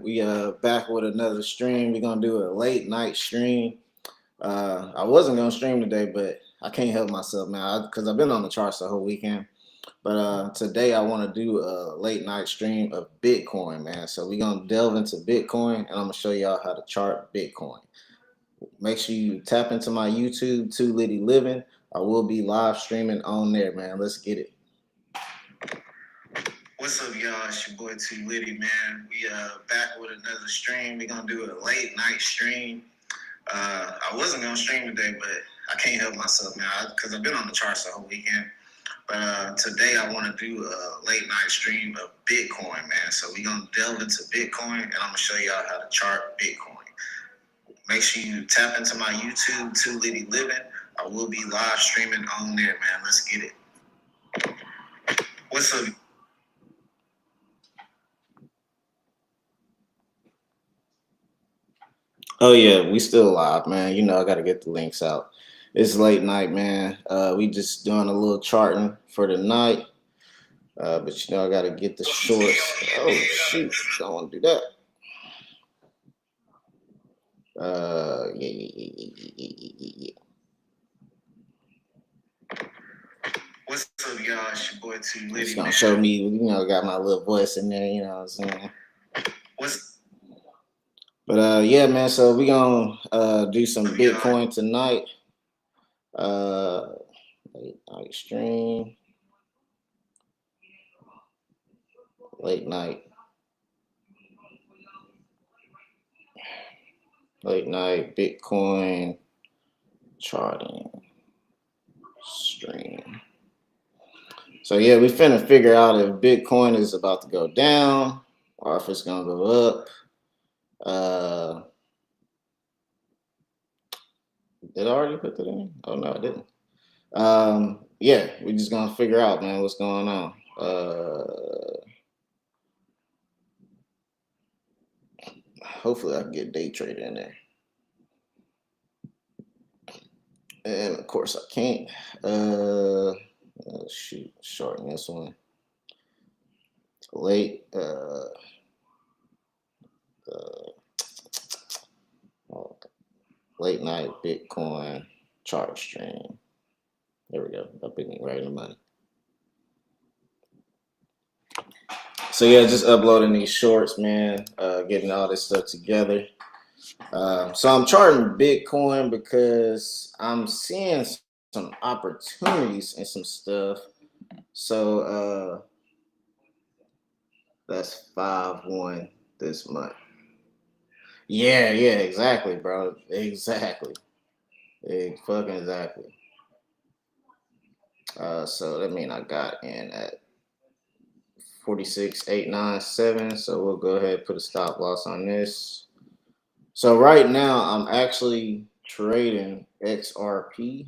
We back with another stream. We're gonna do a late night stream. I wasn't gonna stream today, but I can't help myself, man, because I've been on the charts the whole weekend. But today I want to do a late night stream of Bitcoin, man. So we're gonna delve into Bitcoin, and I'm gonna show y'all how to chart Bitcoin. Make sure you tap into my YouTube, Too Litty Living. I will be live streaming on there, man. Let's get it. What's up, y'all? It's your boy Too Litty, man. We back with another stream. We're gonna do a late night stream. I wasn't gonna stream today, but I can't help myself now because I've been on the charts the whole weekend. But today I want to do a late night stream of Bitcoin, man. So we're gonna delve into Bitcoin, and I'm gonna show y'all how to chart Bitcoin. Make sure you tap into my YouTube, Too Litty Living. I will be live streaming on there, man. Let's get it. What's up? Oh yeah, we still live, man. You know I gotta get the links out. It's late night, man. We just doing a little charting for the night. But you know I gotta get the shorts. Oh shoot, don't want to do that. Yeah. What's up, y'all? It's your boy Too Litty. It's gonna show me, you know, got my little voice in there. You know what I'm saying? What's But yeah, man. So we gonna do some Bitcoin tonight. Late night stream, late night Bitcoin charting stream. So yeah, we finna figure out if Bitcoin is about to go down or if it's gonna go up. Did I already put that in? Oh no, I didn't. Yeah, we're just gonna figure out, man, what's going on. Hopefully I can get day trade in there. And of course I can't. Shoot, shorten this one. Late late night Bitcoin chart stream. There we go. That put me right in the money. So yeah, just uploading these shorts, man. Getting all this stuff together. So I'm charting Bitcoin because I'm seeing some opportunities and some stuff. So that's 5-1 this month. Yeah, exactly, bro. Exactly. Fucking exactly. So that means I got in at 46,897. So we'll go ahead and put a stop loss on this. So right now I'm actually trading XRP.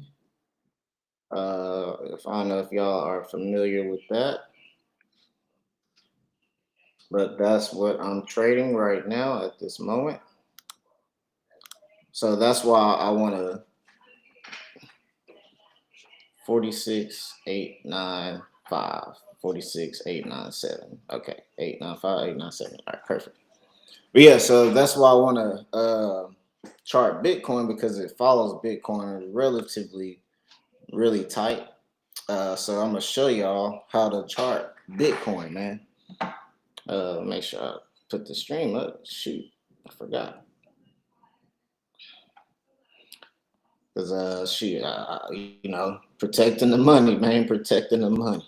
If I don't know if y'all are familiar with that, but that's what I'm trading right now at this moment. So that's why I want to 46,895, 46,897. Okay, 895, 897. All right, perfect. But yeah, so that's why I want to chart Bitcoin because it follows Bitcoin relatively really tight. So I'm gonna show y'all how to chart Bitcoin, man. Make sure I put the stream up. Shoot, I forgot. Cause shoot, you know, protecting the money, man, protecting the money.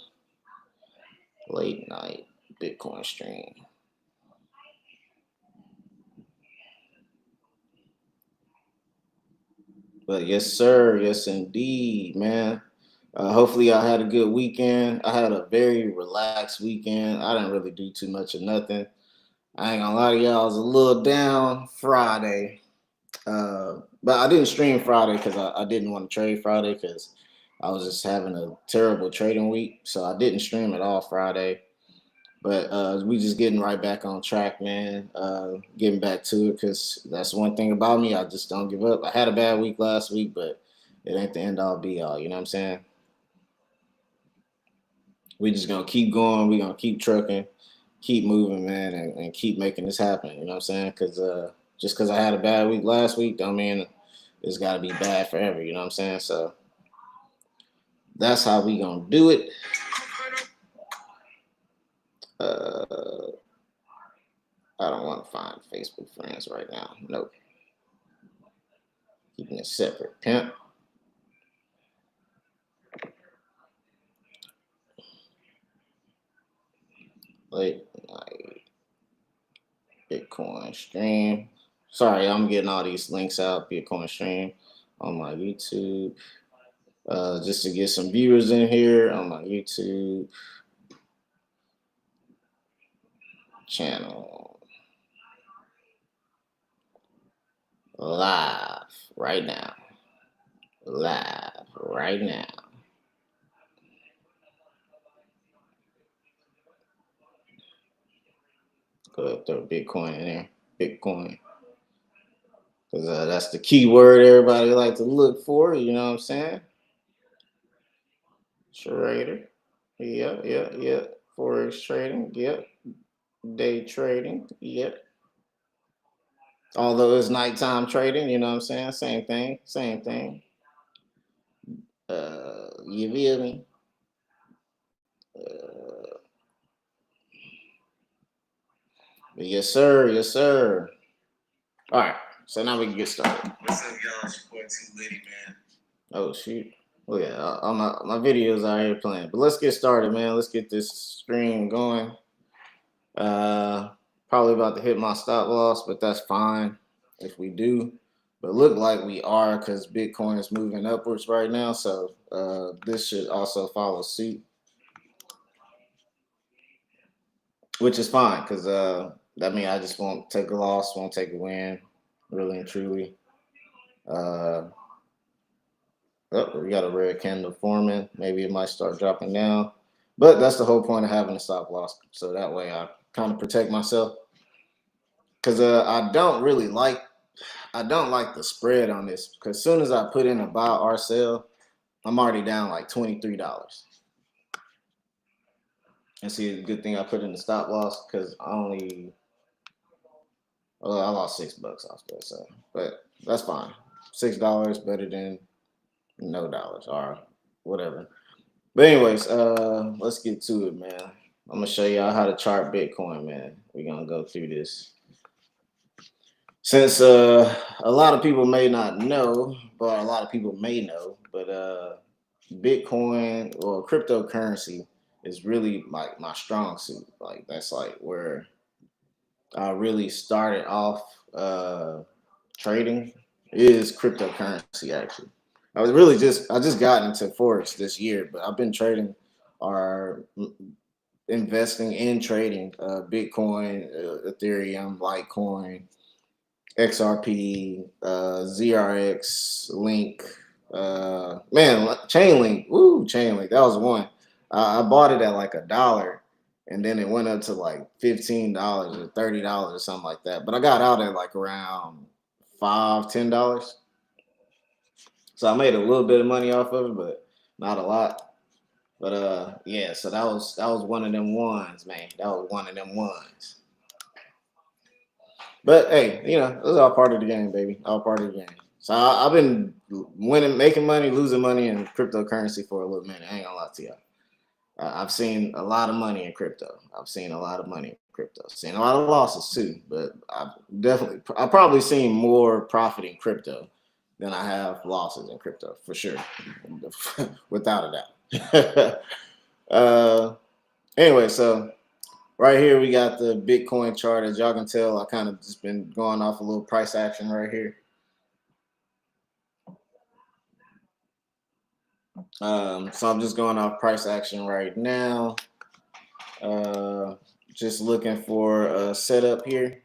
Late night Bitcoin stream. But yes, sir, yes indeed, man. Hopefully, I had a good weekend. I had a very relaxed weekend. I didn't really do too much of nothing. I ain't gonna lie to y'all, I was a little down Friday. But I didn't stream Friday because I didn't want to trade Friday because I was just having a terrible trading week. So I didn't stream at all Friday. But we just getting right back on track, man. Getting back to it because that's one thing about me. I just don't give up. I had a bad week last week, but it ain't the end all be all. You know what I'm saying? We just gonna keep going. We gonna keep trucking. keep moving, man, and keep making this happen. You know what I'm saying? Because just because I had a bad week last week, don't mean it's got to be bad forever. You know what I'm saying? So that's how we gonna do it. Uh, I don't want to find Facebook friends right now. Nope. Keeping it separate. Pimp. Like Bitcoin stream. Sorry, I'm getting all these links out. Bitcoin stream on my YouTube. Just to get some viewers in here on my YouTube channel. Live right now. Live right now. Go throw Bitcoin in there. Bitcoin. Because that's the key word everybody like to look for. You know what I'm saying? Trader. Yep, yep, yep. Forex trading. Yep. Day trading. Yep. Although it's nighttime trading, you know what I'm saying? Same thing. Same thing. You feel me? Uh, yes, sir. Yes, sir. All right. So now we can get started. What's up, y'all? It's your boy Too Litty, man. Oh shoot. Well, yeah, all my videos out here playing. But let's get started, man. Let's get this stream going. Uh, Probably about to hit my stop loss, but that's fine if we do. But look like we are because Bitcoin is moving upwards right now. So this should also follow suit, which is fine because that means I just won't take a loss, won't take a win, really and truly. Uh, Oh, we got a red candle forming. Maybe it might start dropping down. But that's the whole point of having a stop loss. So that way I kind of protect myself. Because I don't like the spread on this. Because as soon as I put in a buy or sell, I'm already down like $23. And see, the good thing I put in the stop loss because I lost $6 off that. So, but that's fine. $6 better than no dollars or whatever. But anyways, let's get to it, man. I'm gonna show y'all how to chart Bitcoin, man. We're gonna go through this. Since a lot of people may not know, but a lot of people may know, but Bitcoin or cryptocurrency is really like my strong suit. Like that's like where I really started off trading is cryptocurrency actually. I just got into Forex this year, but I've been trading or investing in trading Bitcoin, Ethereum, Litecoin, XRP, ZRX, Link, man, Chainlink. Woo, Chainlink. That was one. I bought it at like $1, and then it went up to like $15 or $30 or something like that. But I got out at like around $5, $10. So I made a little bit of money off of it, but not a lot. But yeah, so that was one of them ones, man. That was one of them ones. But hey, it's all part of the game, baby. All part of the game. So I've been winning, making money, losing money in cryptocurrency for a little minute. I ain't gonna lie to y'all. I've seen a lot of money in crypto. I've seen a lot of money in crypto. Seen a lot of losses too, but I've probably seen more profit in crypto than I have losses in crypto for sure, without a doubt. Anyway, so right here we got the Bitcoin chart. As y'all can tell, I kind of just been going off a little price action right here. So I'm just going off price action right now. Just looking for a setup here,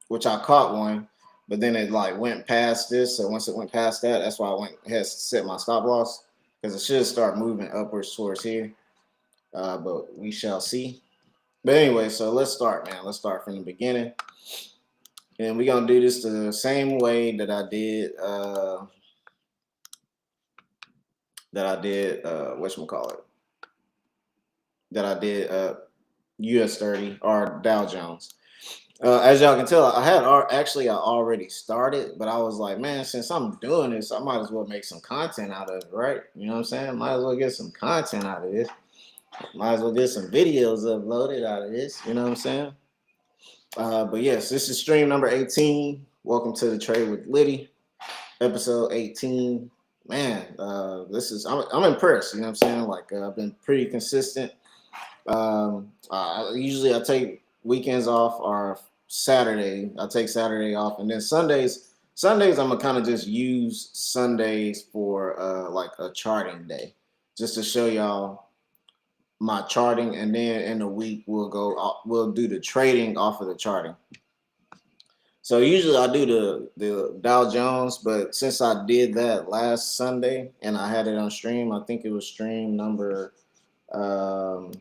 which I caught one, but then it like went past this. So once it went past that, that's why I went ahead and set my stop loss because it should start moving upwards towards here. But we shall see. But anyway, so let's start, man. Let's start from the beginning. And we're gonna do this the same way that I did whatchamacallit, that I did US 30 or Dow Jones. As y'all can tell, I already started, but I was like, man, since I'm doing this, I might as well make some content out of it, right? You know what I'm saying? Might as well get some content out of this. Might as well get some videos uploaded out of this. You know what I'm saying? But yes, this is stream number 18. Welcome to the Trade with Litty, episode 18. Man, I'm impressed. You know what I'm saying? Like I've been pretty consistent. Usually I take weekends off or Saturday. I take Saturday off, and then Sundays I'm gonna kind of just use Sundays for like a charting day, just to show y'all my charting, and then in the week we'll do the trading off of the charting. So usually I do the Dow Jones, but since I did that last Sunday and I had it on stream, I think it was stream number um,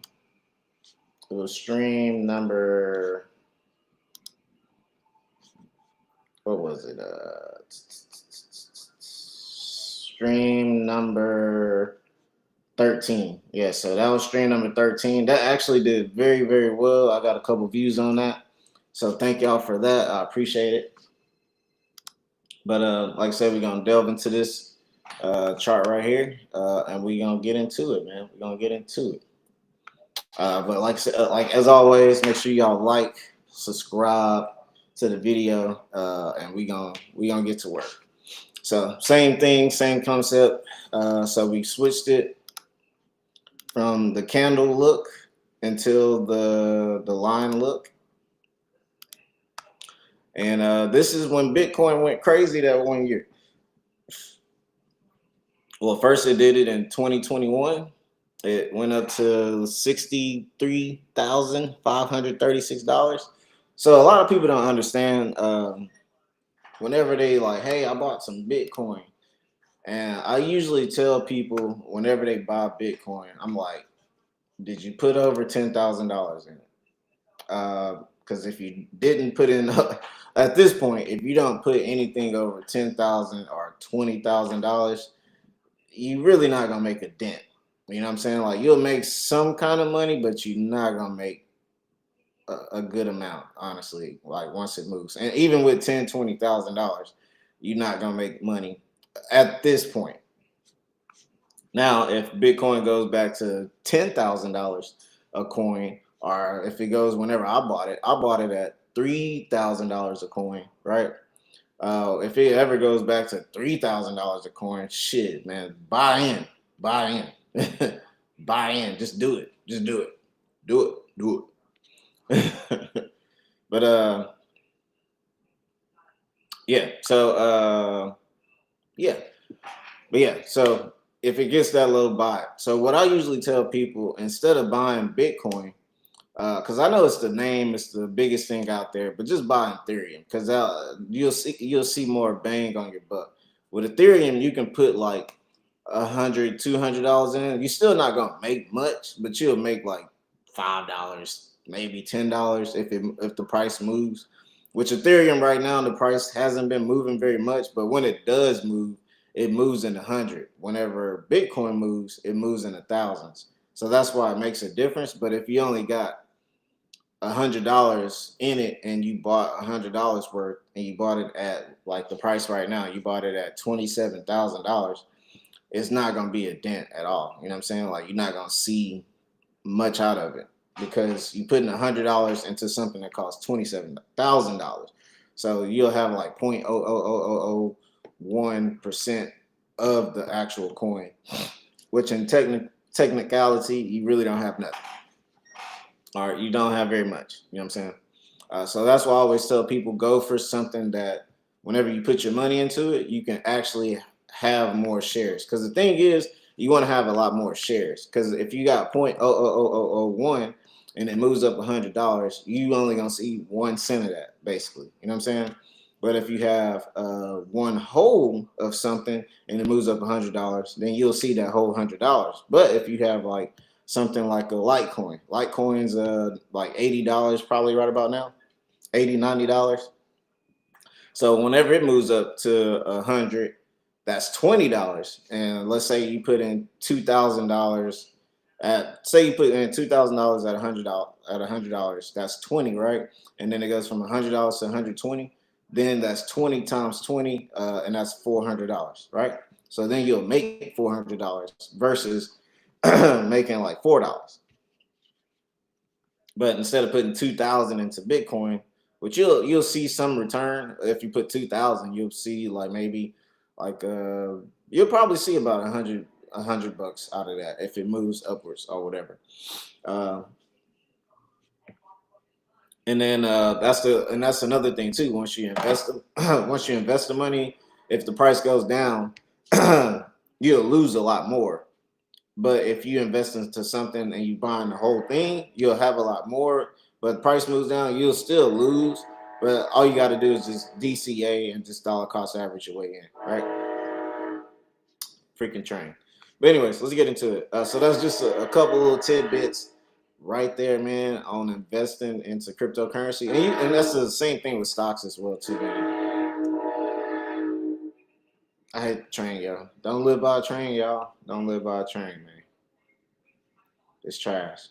it was stream number, what was it? Stream number 13. Yeah, so that was stream number 13. That actually did very, very well. I got a couple views on that. So thank y'all for that. I appreciate it. But like I said, we're gonna delve into this chart right here, and we're gonna get into it, man. We're gonna get into it. But like I said, like as always, make sure y'all like, subscribe to the video, and we gonna get to work. So same thing, same concept. So we switched it from the candle look until the line look. And this is when Bitcoin went crazy that 1 year. Well, first it did it in 2021. It went up to $63,536. So a lot of people don't understand. Whenever they like, hey, I bought some Bitcoin, and I usually tell people whenever they buy Bitcoin, I'm like, did you put over $10,000 in it? Because if you didn't put in at this point, if you don't put anything over $10,000 or $20,000, you really not gonna make a dent. You know what I'm saying? Like you'll make some kind of money, but you're not gonna make a good amount, honestly. Like once it moves, and even with $10,000, $20,000, you're not gonna make money at this point. Now, if Bitcoin goes back to $10,000 a coin, or if it goes whenever I bought it at $3,000 a coin, right? If it ever goes back to $3,000 a coin, shit, man, buy in, buy in. Just do it. Just do it. Do it. Do it. But yeah. So yeah. But yeah. So if it gets that low, buy it. So what I usually tell people, instead of buying Bitcoin, because I know it's the name, it's the biggest thing out there, but just buy Ethereum, because you'll see more bang on your buck. With Ethereum, you can put like $100, $200 in it. You're still not gonna make much, but you'll make like $5, maybe $10 if the price moves. Which Ethereum right now, the price hasn't been moving very much, but when it does move, it moves in the hundred. Whenever Bitcoin moves, it moves in the thousands. So that's why it makes a difference. But if you only got $100 in it and you bought $100 worth, and you bought it at like the price right now, you bought it at $27,000, it's not gonna be a dent at all. You know what I'm saying? Like you're not gonna see much out of it because you putting $100 into something that costs $27,000. So you'll have like 0.00001% of the actual coin, which in technicality you really don't have nothing. All right, you don't have very much. You know what I'm saying? So that's why I always tell people, go for something that whenever you put your money into it, you can actually have more shares. Because the thing is, you want to have a lot more shares. Because if you got 0.00001 and it moves up $100, you only gonna see 1 cent of that, basically. You know what I'm saying? But if you have one whole of something and it moves up $100, then you'll see that whole $100. But if you have like something like a Litecoin, Litecoin's like $80 probably right about now, $80, $90. So whenever it moves up to 100, that's $20. And let's say you put in $2,000 Say you put in $2,000 at $100, that's 20, right? And then it goes from $100 to 120. Then that's 20 times 20, and that's $400, right? So then you'll make $400 versus making like $4. But instead of putting 2,000 into Bitcoin, which you'll see some return if you put 2,000, you'll see like maybe like you'll probably see about a hundred bucks out of that if it moves upwards or whatever. Uh, and then that's another thing too. Once you invest once you invest the money, if the price goes down, you'll lose a lot more. But if you invest into something and you buying the whole thing, you'll have a lot more. But price moves down, you'll still lose. But all you got to do is just DCA and just dollar cost average your way in, right? Freaking train. But anyways, let's get into it. So that's just a couple little tidbits right there, man, on investing into cryptocurrency, and that's the same thing with stocks as well, too, man. I hate train, y'all. Don't live by a train, y'all. Don't live by a train, man. It's trash.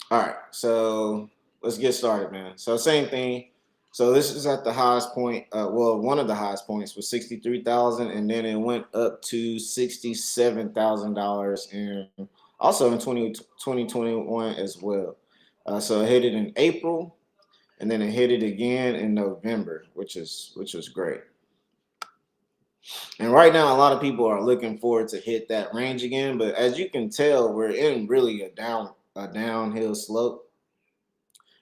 All right, so let's get started, man. So same thing. So this is at the highest point. Well, one of the highest points was 63,000, and then it went up to $67,000, and also in 2021 as well. So it hit it in April, and then it hit it again in November, which was great. And right now, a lot of people are looking forward to hit that range again. But as you can tell, we're in really a downhill slope.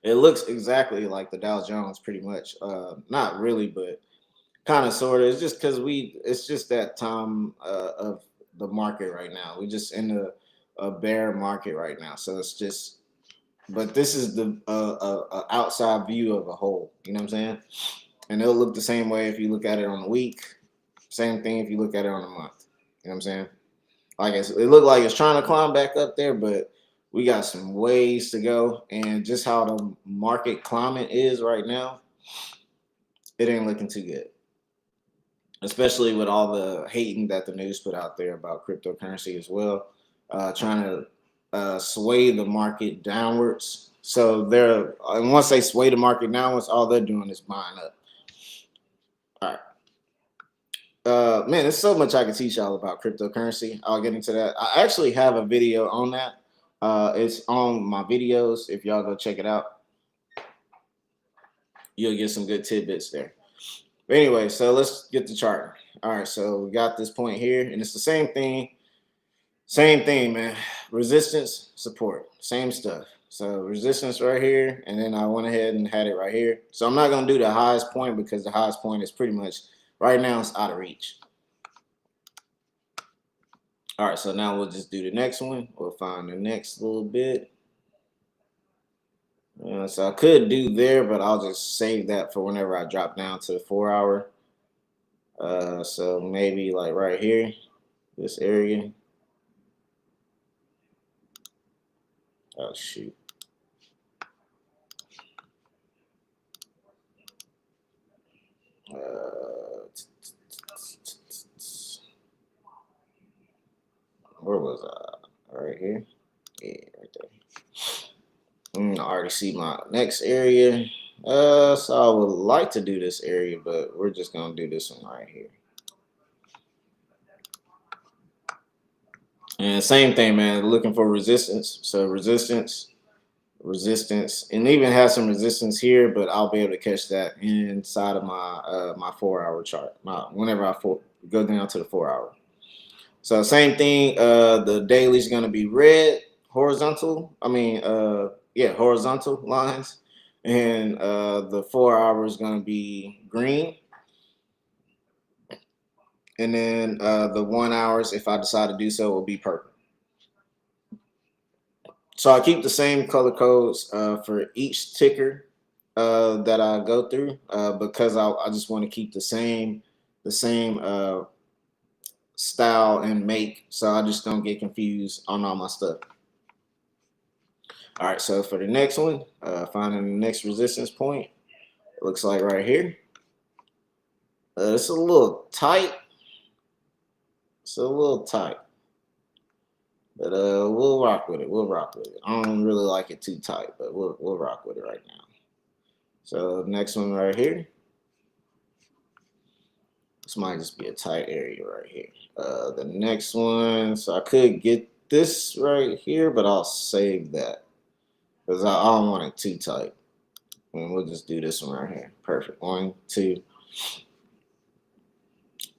It looks exactly like the Dow Jones, pretty much. Not really, but kind of, sort of. It's just because it's just that time of the market right now. We're just in a bear market right now. So it's just, but this is the outside view of a whole. You know what I'm saying? And it'll look the same way if you look at it on a week. Same thing if you look at it on a month. You know what I'm saying? Like it looked like it's trying to climb back up there, but we got some ways to go. And just how the market climate is right now, it ain't looking too good. Especially with all the hating that the news put out there about cryptocurrency as well, trying to sway the market downwards. So and once they sway the market downwards, all they're doing is buying up. All right. Man, there's so much I can teach y'all about cryptocurrency. I'll get into that. I actually have a video on that. It's on my videos. If y'all go check it out, you'll get some good tidbits there. But anyway, so let's get the chart. All right, so we got this point here, and it's the same thing. Same thing, man. Resistance, support, same stuff. So resistance right here, and then I went ahead and had it right here. So I'm not gonna do the highest point because the highest point is pretty much right now it's out of reach. All right, so now we'll just do the next one. We'll find the next little bit. So I could do there, but I'll just save that for whenever I drop down to the 4 hour. So maybe like right here, this area. Oh shoot. Where was I? Right here. Yeah, right there. I already see my next area. So I would like to do this area, but we're just gonna do this one right here. And same thing, man. Looking for resistance. So resistance, and even have some resistance here, but I'll be able to catch that inside of my 4 hour chart. Whenever I go down to the 4 hour. So same thing. The daily is gonna be red, horizontal. Horizontal lines, and the 4 hour is gonna be green. And then the 1 hours, if I decide to do so, will be purple. So I keep the same color codes for each ticker that I go through because I just want to keep the same style and make, so I just don't get confused on all my stuff. All right, so for the next one, finding the next resistance point, it looks like right here. It's a little tight. It's a little tight. But we'll rock with it. We'll rock with it. I don't really like it too tight, but we'll rock with it right now. So next one right here. This might just be a tight area right here. The next one, so I could get this right here, but I'll save that because I don't want it too tight. And we'll just do this one right here. Perfect. 1, 2,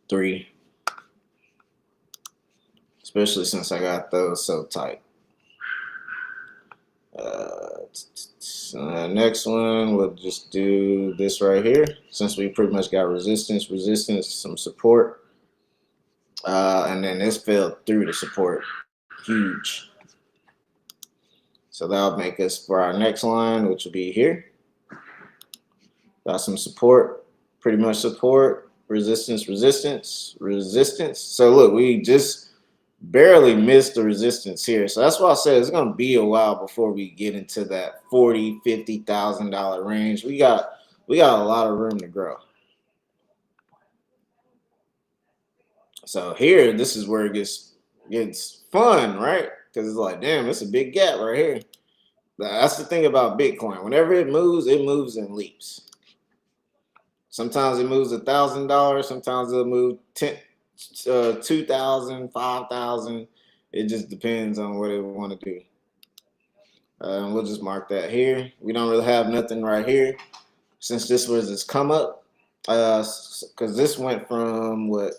3. Especially since I got those so tight. Next one, we'll just do this right here. Since we pretty much got resistance, some support. And then this fell through the support. Huge. So that'll make us for our next line, which will be here. Got some support, pretty much support, resistance, resistance, resistance. So look, we just barely missed the resistance here. So that's why I said it's gonna be a while before we get into that $40,000, $50,000 range. We got a lot of room to grow. So here, this is where it gets fun, right? Because it's like, damn, it's a big gap right here. That's the thing about Bitcoin. Whenever it moves in leaps. Sometimes it moves $1,000. Sometimes it'll move 2,000, 5,000. It just depends on what it want to do. And we'll just mark that here. We don't really have nothing right here since this was its come up. Because this went from what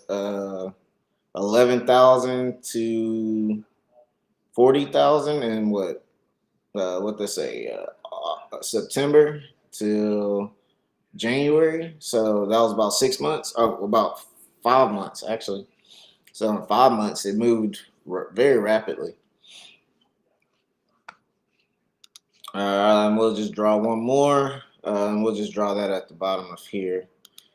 11,000 to 40,000 and what they say September till January. So that was about 6 months, or about 5 months actually. So in 5 months it moved very rapidly. And we'll just draw one more, and we'll just draw that at the bottom of here,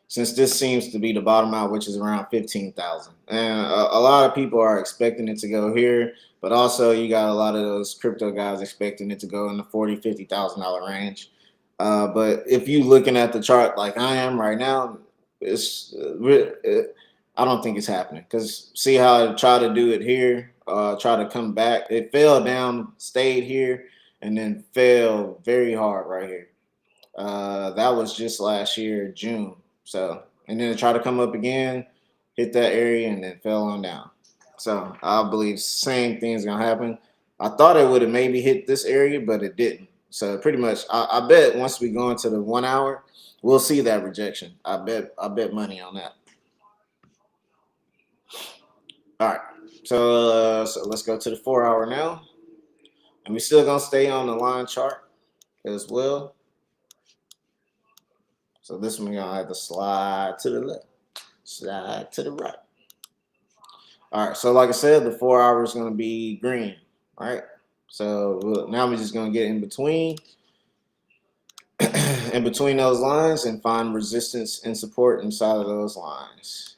since this seems to be the bottom out, which is around 15,000. And a lot of people are expecting it to go here, but also you got a lot of those crypto guys expecting it to go in the $40,000, $50,000 range. But if you looking at the chart like I am right now, I don't think it's happening, because see how I try to do it here, try to come back. It fell down, stayed here, and then fell very hard right here. That was just last year, June. So, and then it tried to come up again, hit that area, and then fell on down. So I believe same thing's gonna happen. I thought it would have maybe hit this area, but it didn't. So pretty much, I bet once we go into the 1 hour, we'll see that rejection. I bet money on that. All right. So let's go to the 4 hour now, and we're still gonna stay on the line chart as well. So this one we're gonna have to slide to the left, slide to the right. All right. So like I said, the 4 hour is gonna be green. All right. So now we're just gonna get in between those lines and find resistance and support inside of those lines.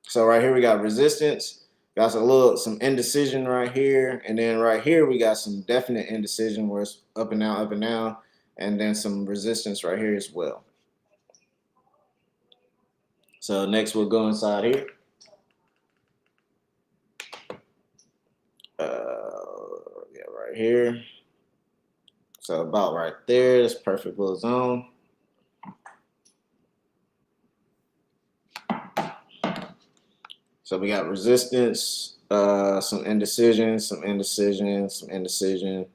So right here we got resistance, got some indecision right here, and then right here we got some definite indecision where it's up and down, and then some resistance right here as well. So next we'll go inside here. Yeah, right here. So about right there, that's perfect little zone. So we got resistance, some indecision, some indecision, some indecision,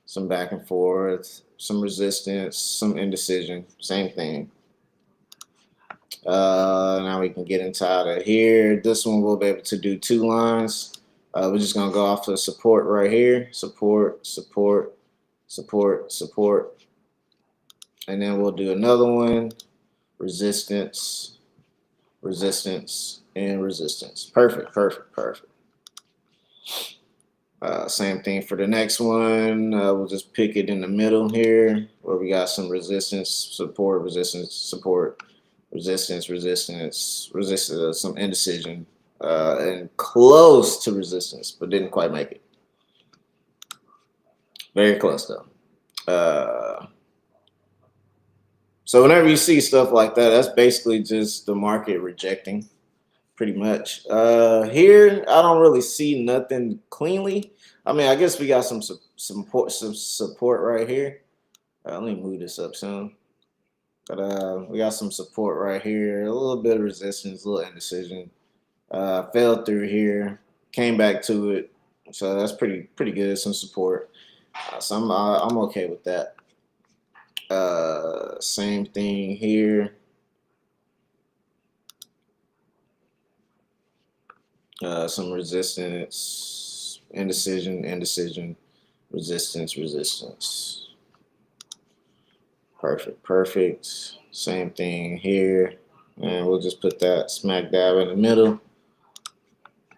some back and forth, some resistance, some indecision, same thing. Now we can get inside of here. This one we'll be able to do 2 lines. We're just gonna go off the support right here. Support, support, support, support. And then we'll do another one. Resistance, resistance, and resistance. Perfect, perfect, perfect. Same thing for the next one. We'll just pick it in the middle here, where we got some resistance, support, resistance, support, resistance, resistance, resistance, some indecision, and close to resistance, but didn't quite make it. Very close though. So whenever you see stuff like that, that's basically just the market rejecting. pretty much. Here I don't really see nothing cleanly. I mean, I guess we got some support right here. Let me move this up soon. But we got some support right here. A little bit of resistance, a little indecision. Fell through here, came back to it. So that's pretty good. Some support. So I'm okay with that. Same thing here. Some resistance, indecision, resistance. Perfect. Same thing here. And we'll just put that smack dab in the middle.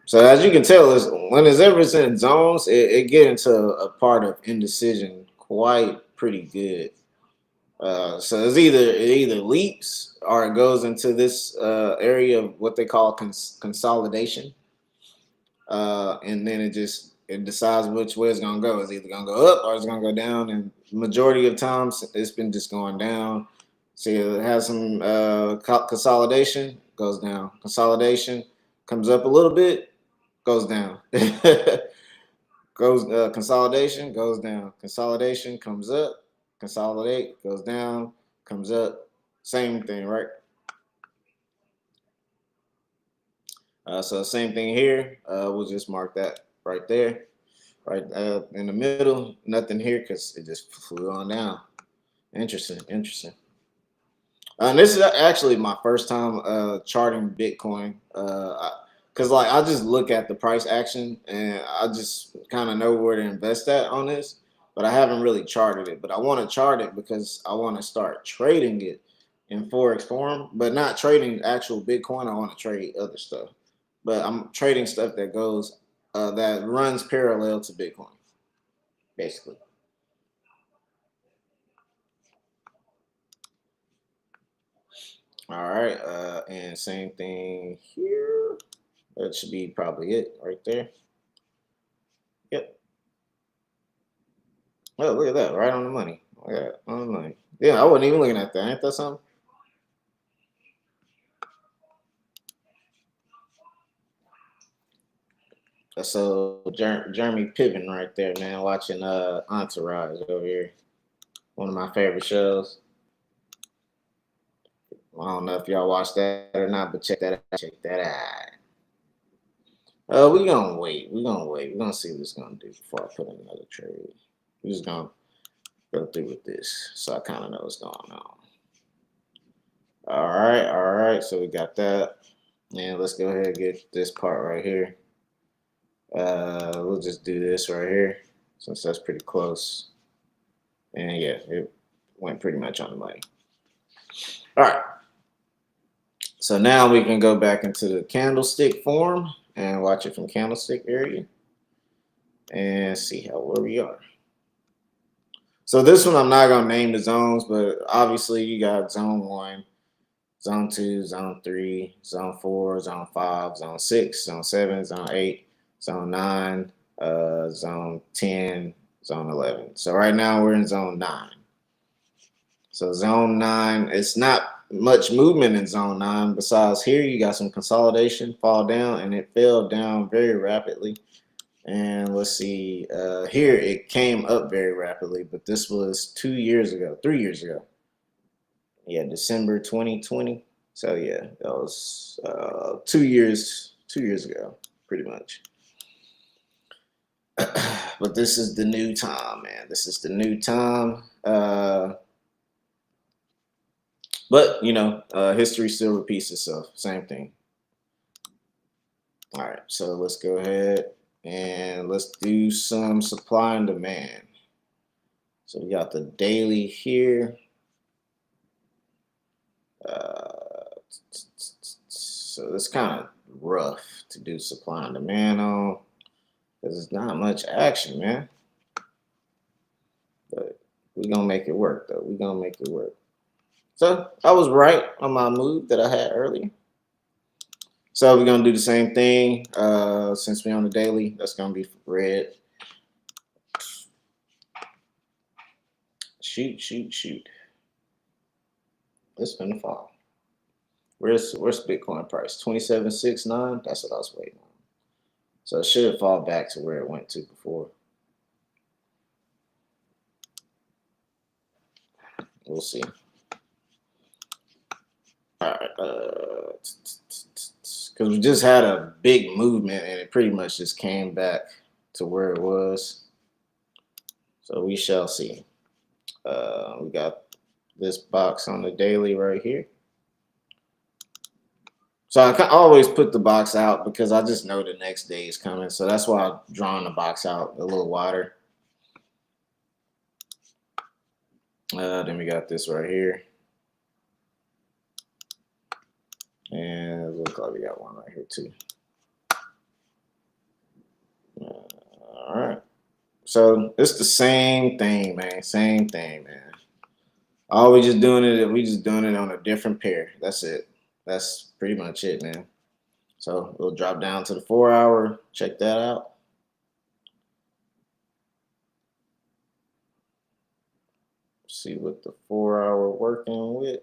So as you can tell, when it's ever in zones, it get into a part of indecision quite pretty good. So it either leaps or it goes into this area of what they call consolidation, and then it decides which way it's gonna go. It's either gonna go up or it's gonna go down. And majority of times, it's been just going down. See, it has some consolidation, goes down. Consolidation comes up a little bit, goes down. Goes consolidation, goes down. Consolidation comes up, consolidate, goes down, comes up. Same thing, right? So same thing here. We'll just mark that right there, right in the middle. Nothing here because it just flew on down. Interesting. And this is actually my first time charting Bitcoin. Because like I just look at the price action and I just kind of know where to invest at on this, but I haven't really charted it. But I want to chart it because I want to start trading it in forex form, but not trading actual Bitcoin. I want to trade other stuff, but I'm trading stuff that goes that runs parallel to Bitcoin, basically. All right, and same thing here. That should be probably it right there. Yep. Oh, look at that, right on the money. Look at that, on the money. Yeah, I wasn't even looking at that. Ain't that something? So Jeremy Piven right there, man, watching Entourage over here. One of my favorite shows. I don't know if y'all watched that or not, but check that out. Check that out. We're gonna wait. We're gonna wait. We're gonna see what it's gonna do before I put in another trade. We're just gonna go through with this so I kind of know what's going on. All right. So we got that. And let's go ahead and get this part right here. We'll just do this right here since that's pretty close. And yeah, it went pretty much on the money. All right. So now we can go back into the candlestick form and watch it from candlestick area and see where we are. So this one I'm not gonna name the zones, but obviously you got zone 1, zone 2, zone 3, zone 4, zone 5, zone 6, zone 7, zone 8, zone 9, zone 10, zone 11. So right now we're in zone 9. So zone 9, it's not much movement in zone 9. Besides here, you got some consolidation, fall down, and it fell down very rapidly. And let's see, here it came up very rapidly, but this was 2 years ago, 3 years ago. Yeah, December 2020. So yeah, that was 2 years ago, pretty much. But this is the new time, man. This is the new time. But history still repeats itself. Same thing. All right, so let's go ahead and let's do some supply and demand. So we got the daily here. So it's kind of rough to do supply and demand on because it's not much action, man. But we're gonna make it work, though. We're gonna make it work. So I was right on my move that I had earlier. So we're gonna do the same thing. Since we're on the daily, that's gonna be red. Shoot. It's gonna fall. Where's Bitcoin price? 27.69. That's what I was waiting on. So it should fall back to where it went to before. We'll see. All right, because we just had a big movement and it pretty much just came back to where it was. So we shall see. We got this box on the daily right here. So I always put the box out because I just know the next day is coming. So that's why I'm drawing the box out a little wider. Then we got this right here. And it looks like we got one right here too. All right. So it's the same thing, man. Same thing, man. All we just doing it on a different pair. That's it. That's pretty much it, man. So we'll drop down to the 4 hour. Check that out. See what the 4 hour working with.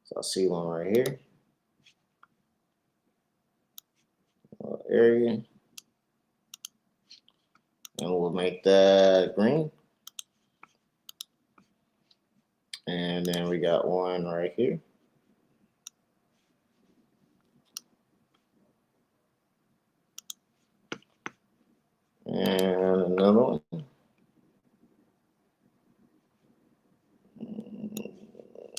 So I see one right here. Area. And we'll make that green. And then we got one right here. And another one.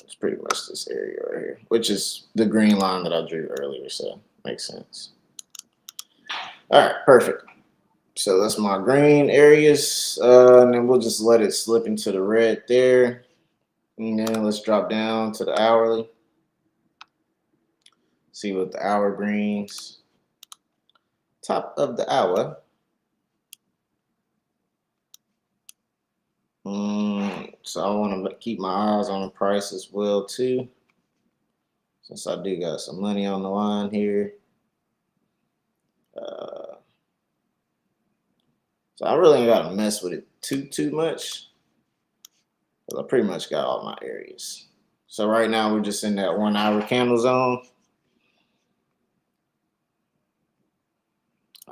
It's pretty much this area right here, which is the green line that I drew earlier, so makes sense. All right, perfect. So that's my green areas, and then we'll just let it slip into the red there. And then let's drop down to the hourly. See what the hour brings. Top of the hour. So I want to keep my eyes on the price as well too, since I do got some money on the line here. So I really ain't got to mess with it too much, because I pretty much got all my areas. So right now we're just in that 1 hour candle zone.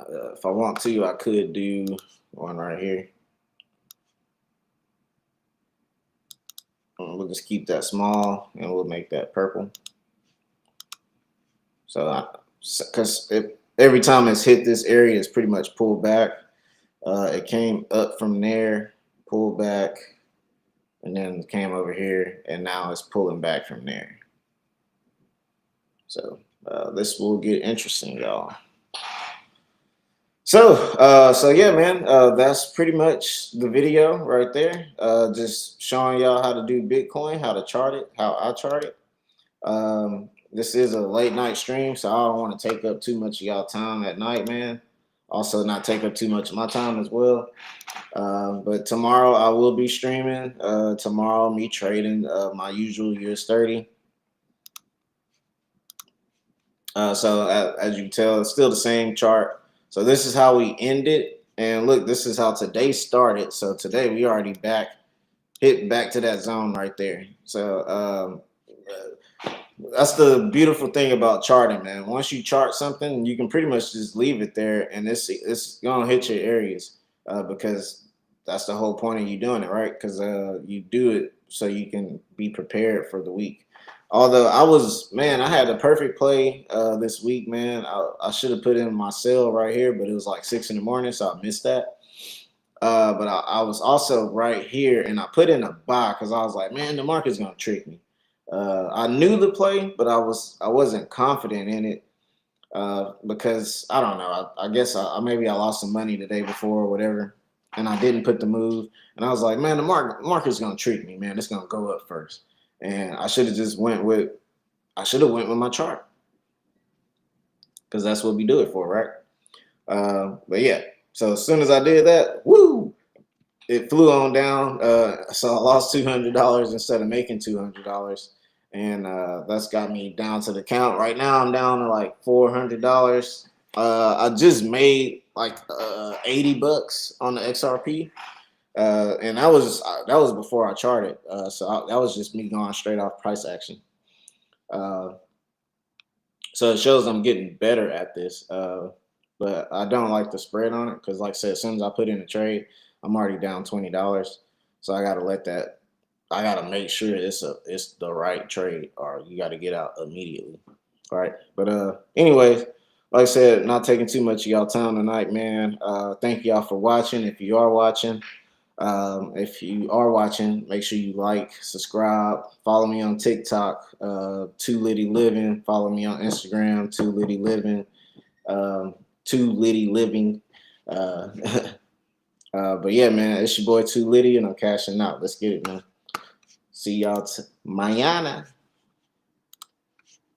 If I want to, I could do one right here. We'll just keep that small and we'll make that purple. So because every time it's hit this area, it's pretty much pulled back. It came up from there, pulled back, and then came over here, and now it's pulling back from there. So this will get interesting, y'all. So yeah, man, that's pretty much the video right there. Just showing y'all how to do Bitcoin, how to chart it, how I chart it. This is a late night stream, so I don't want to take up too much of y'all time at night, man. Also, not take up too much of my time as well. But tomorrow I will be streaming. Tomorrow, me trading my usual US30. So as you can tell, it's still the same chart. So this is how we ended. And look, this is how today started. So today we already hit back to that zone right there. So that's the beautiful thing about charting, man. Once you chart something, you can pretty much just leave it there, and it's gonna hit your areas because that's the whole point of you doing it, right? Because you do it so you can be prepared for the week. Although I had a perfect play this week, man. I should have put in my sale right here, but it was like 6 in the morning, so I missed that. But I was also right here, and I put in a buy because I was like, man, the market's gonna trick me. I knew the play, but I wasn't confident in it because I don't know. I guess maybe I lost some money the day before or whatever, and I didn't put the move. And I was like, man, the market's gonna trick me, man. It's gonna go up first, and I should have just went with my chart because that's what we do it for, right? But yeah. So as soon as I did that, woo! It flew on down. So I lost $200 instead of making $200. And that's got me down to the count. Right now I'm down to like $400. I just made like 80 bucks on the XRP. And that was before I charted. So that was just me going straight off price action. Uh, so it shows I'm getting better at this. But I don't like the spread on it because, like I said, as soon as I put in a trade, I'm already down $20. So I gotta let that. I gotta make sure it's the right trade, or you got to get out immediately. All right. But anyways, like I said, not taking too much of y'all time tonight, man. Thank y'all for watching. If you are watching, make sure you like, subscribe, follow me on TikTok, Too Litty Living. Follow me on Instagram, Too Litty Living, Too Litty Living. Uh, but yeah, man, it's your boy Too Litty, and I'm cashing out. Let's get it, man. See y'all mañana.